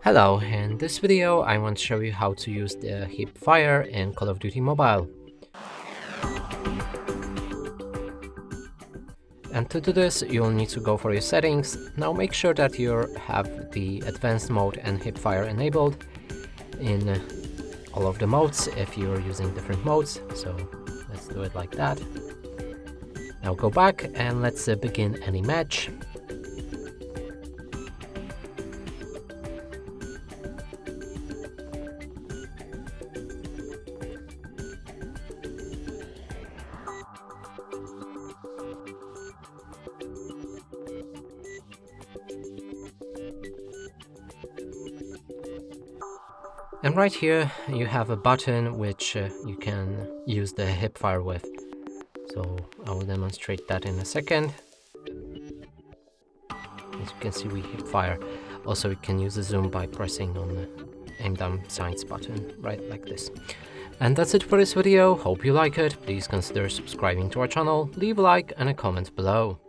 Hello, in this video I want to show you how to use the hip fire in Call of Duty Mobile. And to do this you'll need to go for your settings. Now make sure that you have the advanced mode and hip fire enabled in all of the modes if you're using different modes, so let's do it like that. Now go back and let's begin any match. And right here you have a button which you can use the hip fire with. So I will demonstrate that in a second. As you can see, we hip fire. Also you can use the zoom by pressing on the aim down sights button, right like this. And that's it for this video. Hope you like it. Please consider subscribing to our channel, leave a like and a comment below.